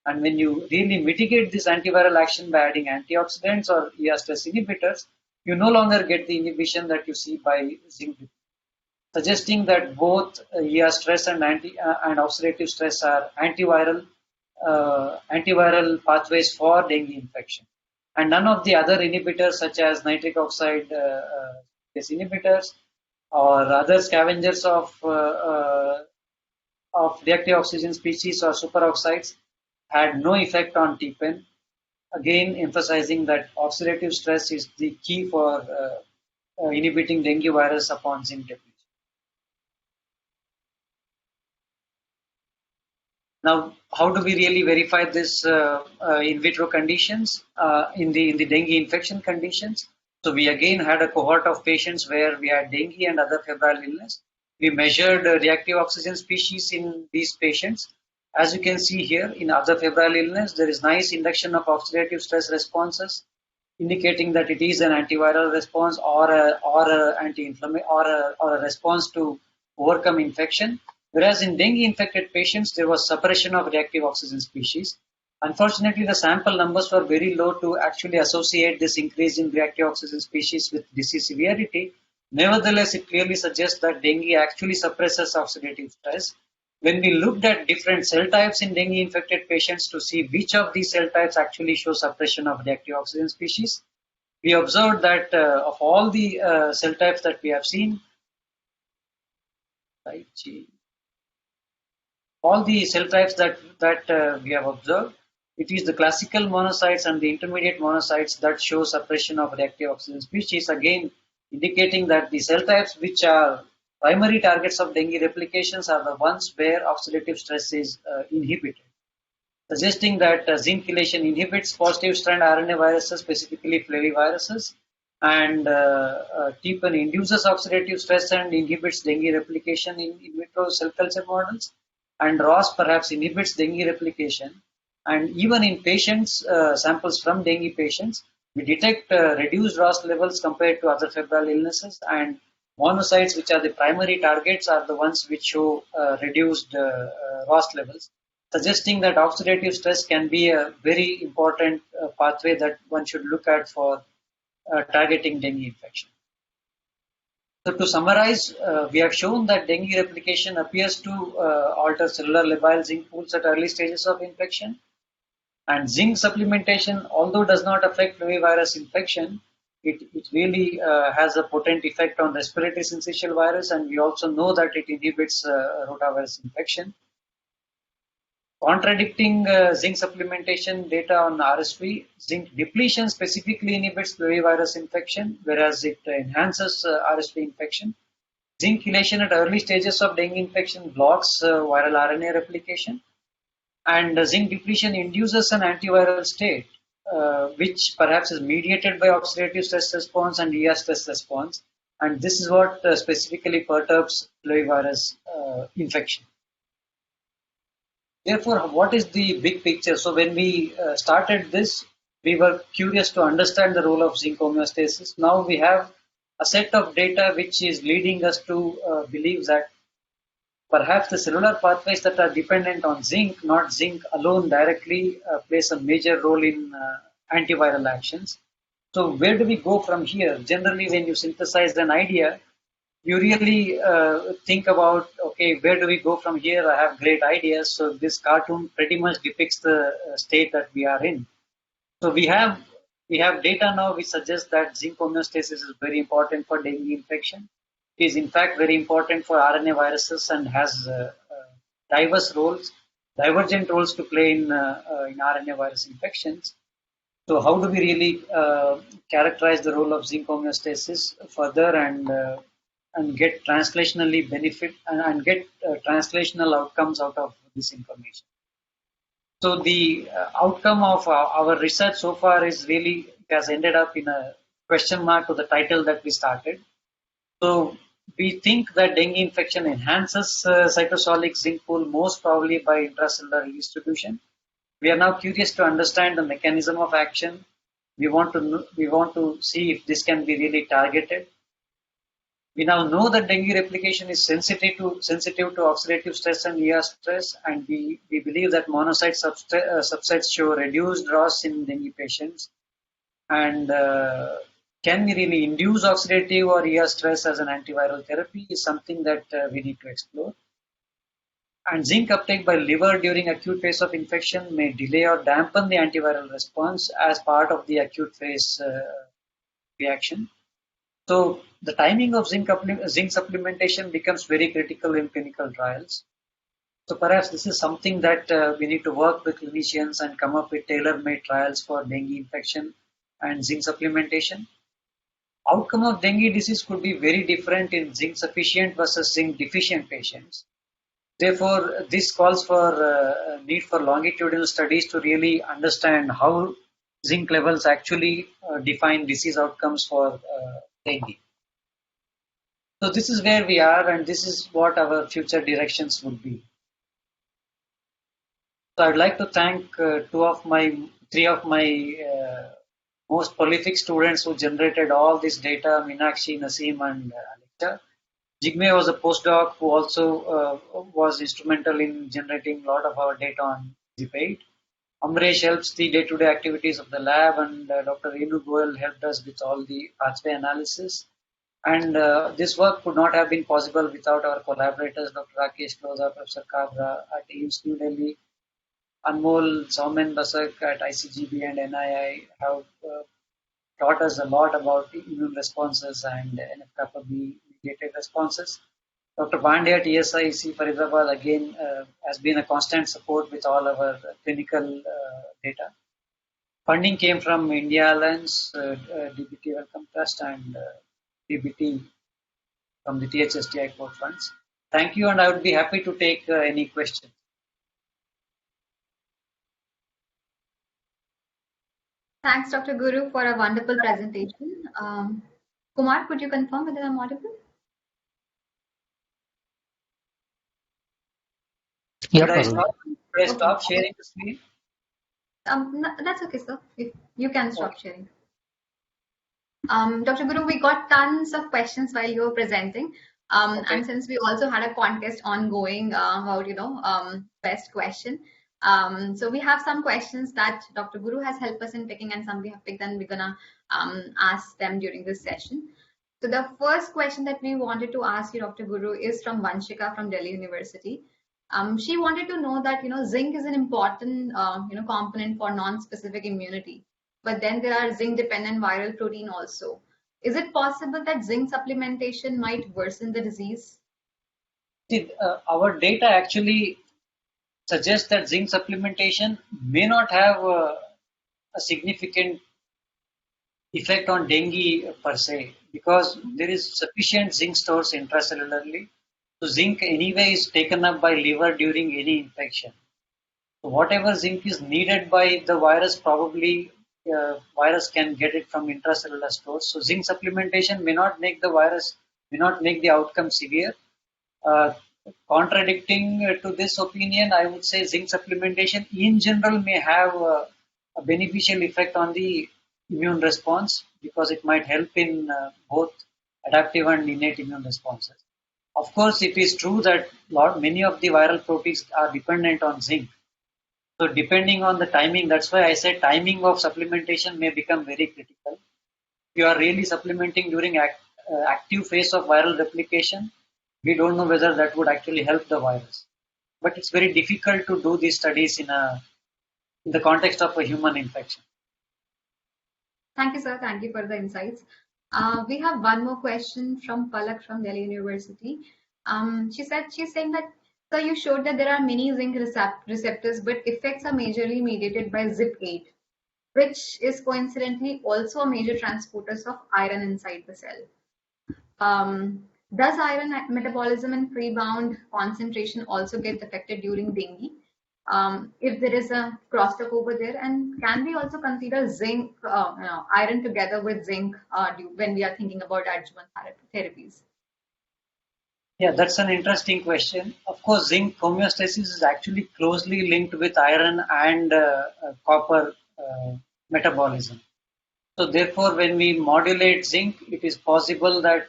And when you really mitigate this antiviral action by adding antioxidants or ER stress inhibitors, you no longer get the inhibition that you see by zinc, suggesting that both ER stress and oxidative stress are antiviral pathways for dengue infection. And none of the other inhibitors such as nitric oxide inhibitors or other scavengers of reactive oxygen species or superoxides had no effect on TPEN, again emphasizing that oxidative stress is the key for inhibiting dengue virus upon zinc depletion. Now, how do we really verify this in vitro conditions in the dengue infection conditions? So we again had a cohort of patients where we had dengue and other febrile illness. We measured reactive oxygen species in these patients. As you can see here, in other febrile illness, there is nice induction of oxidative stress responses, indicating that it is an antiviral response or a anti-inflammatory or a response to overcome infection. Whereas in dengue infected patients, there was suppression of reactive oxygen species. Unfortunately, the sample numbers were very low to actually associate this increase in reactive oxygen species with disease severity. Nevertheless, it clearly suggests that dengue actually suppresses oxidative stress. When we looked at different cell types in dengue infected patients to see which of these cell types actually show suppression of reactive oxygen species, we observed that of all the cell types that we have seen, right, all the cell types that we have observed, it is the classical monocytes and the intermediate monocytes that show suppression of reactive oxygen species, again indicating that the cell types which are primary targets of dengue replications are the ones where oxidative stress is inhibited, suggesting that zinc chelation inhibits positive strand RNA viruses, specifically flaviviruses, and TPEN induces oxidative stress and inhibits dengue replication in vitro cell culture models, and ROS perhaps inhibits dengue replication. And even in patients, samples from dengue patients, we detect reduced ROS levels compared to other febrile illnesses, and monocytes, which are the primary targets, are the ones which show reduced ROS levels, suggesting that oxidative stress can be a very important pathway that one should look at for targeting dengue infection. So to summarize, we have shown that dengue replication appears to alter cellular labile zinc pools at early stages of infection. And zinc supplementation, although does not affect flavivirus infection, it really has a potent effect on respiratory syncytial virus, and we also know that it inhibits rotavirus infection. Contradicting zinc supplementation data on RSV, zinc depletion specifically inhibits flavivirus infection, whereas it enhances RSV infection. Zinc chelation at early stages of dengue infection blocks viral RNA replication, and zinc depletion induces an antiviral state, which perhaps is mediated by oxidative stress response and ER stress response, and this is what specifically perturbs flavivirus infection. Therefore, what is the big picture? So when we started this, we were curious to understand the role of zinc homeostasis. Now we have a set of data which is leading us to believe that perhaps the cellular pathways that are dependent on zinc, not zinc alone directly, plays a major role in antiviral actions. So where do we go from here? Generally, when you synthesize an idea, you really think about, okay, where do we go from here? I have great ideas. So this cartoon pretty much depicts the state that we are in. So we have data now which suggests that zinc homeostasis is very important for dengue infection. It is in fact very important for RNA viruses and has diverse roles, divergent roles to play in RNA virus infections. So how do we really characterize the role of zinc homeostasis further and get translationally benefit and get translational outcomes out of this information? So the outcome of our research so far is really, it has ended up in a question mark to the title that we started. So we think that dengue infection enhances cytosolic zinc pool most probably by intracellular redistribution. We are now curious to understand the mechanism of action. We want to see if this can be really targeted. We now know that dengue replication is sensitive to oxidative stress and ER stress, and we believe that monocyte subsets show reduced ROS in dengue patients. And can we really induce oxidative or ER stress as an antiviral therapy is something that we need to explore. And zinc uptake by liver during acute phase of infection may delay or dampen the antiviral response as part of the acute phase reaction. So the timing of zinc supplementation becomes very critical in clinical trials. So perhaps this is something that we need to work with clinicians and come up with tailor-made trials for dengue infection and zinc supplementation. Outcome of dengue disease could be very different in zinc sufficient versus zinc deficient patients. Therefore, this calls for need for longitudinal studies to really understand how zinc levels actually define disease outcomes for dengue. So this is where we are, and this is what our future directions would be. So I'd like to thank three of my most prolific students who generated all this data: Meenakshi, Naseem, and Alexa. Jigme was a postdoc who also was instrumental in generating a lot of our data on ZIP8. Amresh helps the day-to-day activities of the lab, and Dr. Renu Goel helped us with all the pathway analysis. And this work could not have been possible without our collaborators, Dr. Rakesh Kloza, Professor Kabra at AIIMS New Delhi, Anmol Saumen Basak at ICGB and NII have taught us a lot about the immune responses and NF-kappa-B mediated responses. Dr. Pandey at ESIC Faridabad again has been a constant support with all our clinical data. Funding came from India Alliance, DBT Welcome Trust, and DBT from the THSTI core funds. Thank you, and I would be happy to take any questions. Thanks, Dr. Guru, for a wonderful presentation. Kumar, could you confirm whether I'm audible? Yeah, Should I stop sharing the screen? That's okay, sir. You can stop sharing. Dr. Guru, we got tons of questions while you were presenting. And since we also had a contest ongoing about, best question. So we have some questions that Dr. Guru has helped us in picking and some we have picked and we're gonna ask them during this session. So the first question that we wanted to ask you, Dr. Guru, is from Vanshika from Delhi University. She wanted to know that, zinc is an important, component for non-specific immunity. But then there are zinc-dependent viral protein also. Is it possible that zinc supplementation might worsen the disease? Our data actually suggests that zinc supplementation may not have a significant effect on dengue per se, because there is sufficient zinc stores intracellularly. So zinc anyway is taken up by liver during any infection. So whatever zinc is needed by the virus, probably virus can get it from intracellular stores. So zinc supplementation may not make the outcome severe. Contradicting to this opinion, I would say zinc supplementation in general may have a beneficial effect on the immune response, because it might help in both adaptive and innate immune responses. Of course, it is true that many of the viral proteins are dependent on zinc. So depending on the timing, that's why I said timing of supplementation may become very critical. If you are really supplementing during active phase of viral replication, we don't know whether that would actually help the virus. But it's very difficult to do these studies in the context of a human infection. Thank you, sir. Thank you for the insights. We have one more question from Palak from Delhi University. She's saying that, so you showed that there are many zinc receptors, but effects are majorly mediated by ZIP8, which is coincidentally also a major transporter of iron inside the cell. Does iron metabolism and free-bound concentration also get affected during dengue? If there is a crosstalk over there, and can we also consider zinc, iron together with zinc when we are thinking about adjuvant therapies? Yeah, that's an interesting question. Of course, zinc homeostasis is actually closely linked with iron and copper metabolism. So therefore, when we modulate zinc, it is possible that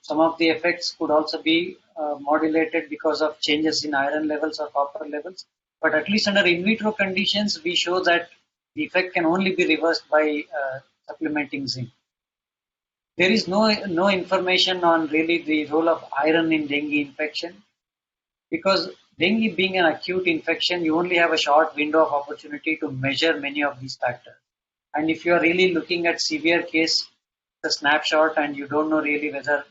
some of the effects could also be modulated because of changes in iron levels or copper levels. But at least under in vitro conditions, we show that the effect can only be reversed by supplementing zinc. There is no information on really the role of iron in dengue infection, because dengue being an acute infection, you only have a short window of opportunity to measure many of these factors. And if you are really looking at severe case, it's a snapshot, and you don't know really whether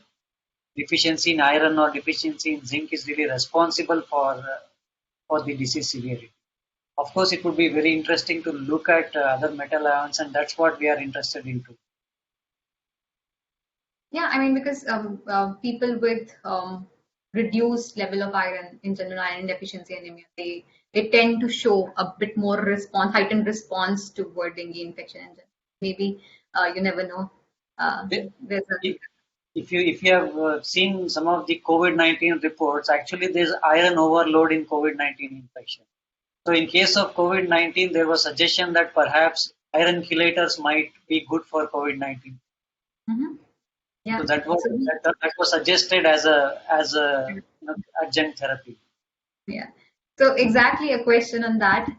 deficiency in iron or deficiency in zinc is really responsible for the disease severity. Of course, it would be very interesting to look at other metal ions, and that's what we are interested in too. Yeah, I mean, because people with reduced level of iron, in general iron deficiency anemia, they tend to show a bit more heightened response toward dengue infection. And maybe you never know. There's a If you have seen some of the COVID-19 reports, actually there's iron overload in COVID-19 infection. So in case of COVID-19, there was suggestion that perhaps iron chelators might be good for COVID-19. Mhm. Yeah. So that was suggested as a adjunct therapy. Yeah. So exactly a question on that.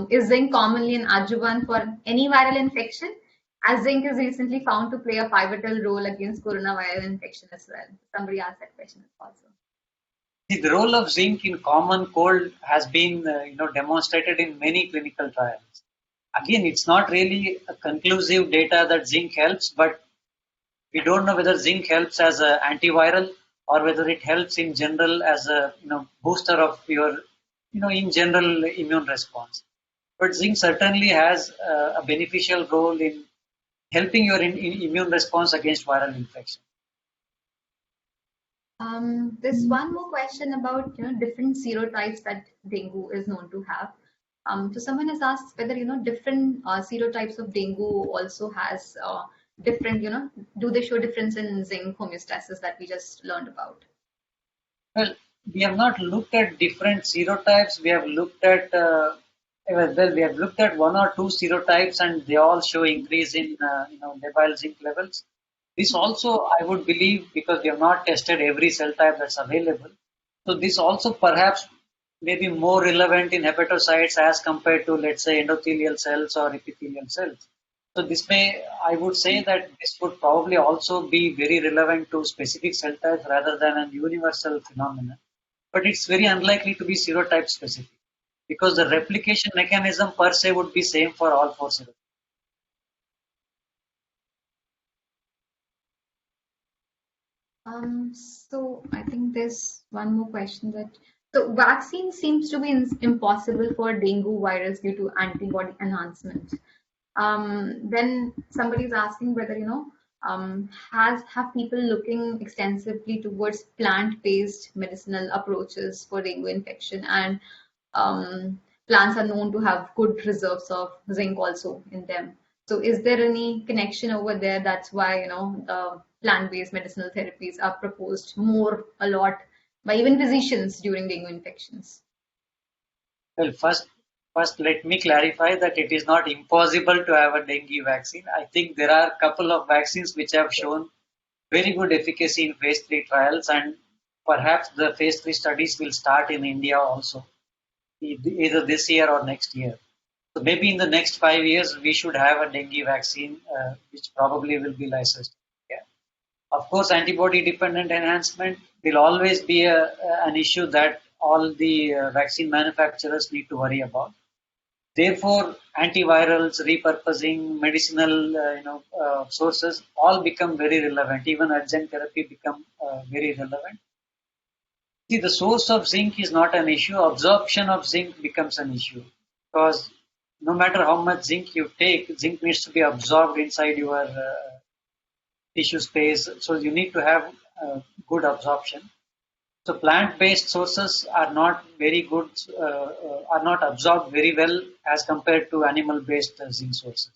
Is zinc commonly an adjuvant for any viral infection? As zinc is recently found to play a pivotal role against coronavirus infection as well. Somebody asked that question also. The role of zinc in common cold has been demonstrated in many clinical trials. Again, it's not really a conclusive data that zinc helps, but we don't know whether zinc helps as an antiviral or whether it helps in general as a booster of your in general immune response. But zinc certainly has a beneficial role in helping your immune response against viral infection. There's one more question about different serotypes that dengue is known to have. So someone has asked whether different serotypes of dengue also has different do they show difference in zinc homeostasis that we just learned about? Well, we have not looked at different serotypes. We have looked at we have looked at one or two serotypes, and they all show increase in labile zinc levels. This also, I would believe, because we have not tested every cell type that's available. So this also perhaps may be more relevant in hepatocytes as compared to, let's say, endothelial cells or epithelial cells. So this may, I would say that this would probably also be very relevant to specific cell types rather than a universal phenomenon. But it's very unlikely to be serotype specific because the replication mechanism per se would be same for all four serotypes. So I think there's one more question that so vaccine seems to be impossible for dengue virus due to antibody enhancement. Then somebody's asking whether have people looking extensively towards plant-based medicinal approaches for dengue infection, and plants are known to have good reserves of zinc also in them. So is there any connection over there? That's why the plant-based medicinal therapies are proposed a lot by even physicians during dengue infections. Well, first let me clarify that it is not impossible to have a dengue vaccine. I think there are a couple of vaccines which have shown very good efficacy in phase 3 trials, and perhaps the phase 3 studies will start in India also, either this year or next year. So maybe in the next 5 years, we should have a dengue vaccine, which probably will be licensed. Yeah. Of course, antibody-dependent enhancement will always be an issue that all the vaccine manufacturers need to worry about. Therefore, antivirals, repurposing, medicinal sources all become very relevant. Even adjunct therapy become very relevant. See, the source of zinc is not an issue. Absorption of zinc becomes an issue because no matter how much zinc you take, zinc needs to be absorbed inside your tissue space. So you need to have good absorption. So plant-based sources are not very good, are not absorbed very well as compared to animal-based zinc sources,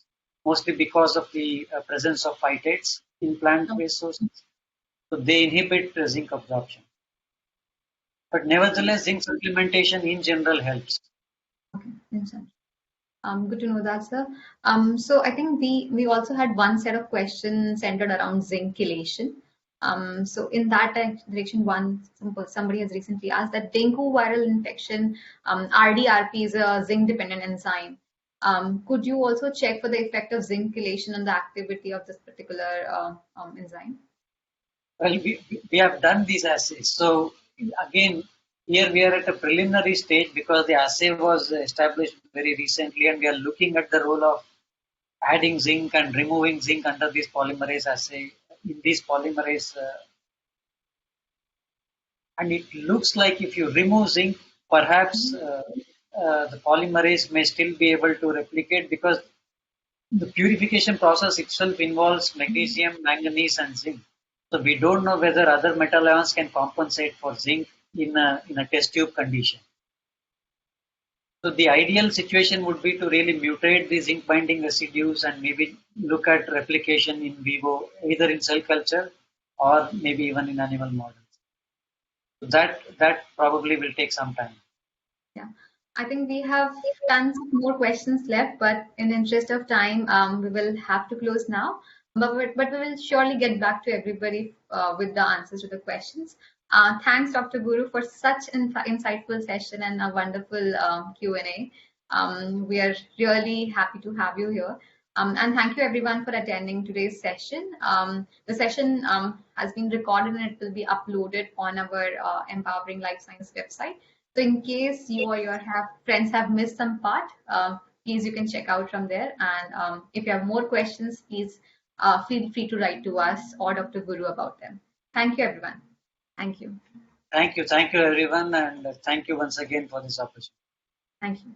mostly because of the presence of phytates in plant-based sources. So they inhibit zinc absorption. But nevertheless, zinc supplementation in general helps. Okay, good to know that, sir. So I think we also had one set of questions centered around zinc chelation. So in that direction, somebody has recently asked that dengue viral infection, RDRP is a zinc-dependent enzyme. Could you also check for the effect of zinc chelation on the activity of this particular enzyme? Well, we have done these assays. So again, here we are at a preliminary stage because the assay was established very recently, and we are looking at the role of adding zinc and removing zinc under this polymerase assay in these polymerase. And it looks like if you remove zinc, perhaps the polymerase may still be able to replicate because the purification process itself involves magnesium, manganese, and zinc. So we don't know whether other metal ions can compensate for zinc in a test tube condition. So the ideal situation would be to really mutate the zinc binding residues and maybe look at replication in vivo, either in cell culture or maybe even in animal models. So that probably will take some time. Yeah, I think we have tons of more questions left, but in the interest of time, we will have to close now. But we will surely get back to everybody with the answers to the questions. Thanks, Dr. Guru, for such an insightful session and a wonderful Q&A. We are really happy to have you here. And thank you everyone for attending today's session. The session has been recorded and it will be uploaded on our Empowering Life Science website. So in case you or your friends have missed some part, please you can check out from there. And if you have more questions, please feel free to write to us or Dr. Guru about them. Thank you, everyone. Thank you. Thank you everyone, and thank you once again for this opportunity. Thank you.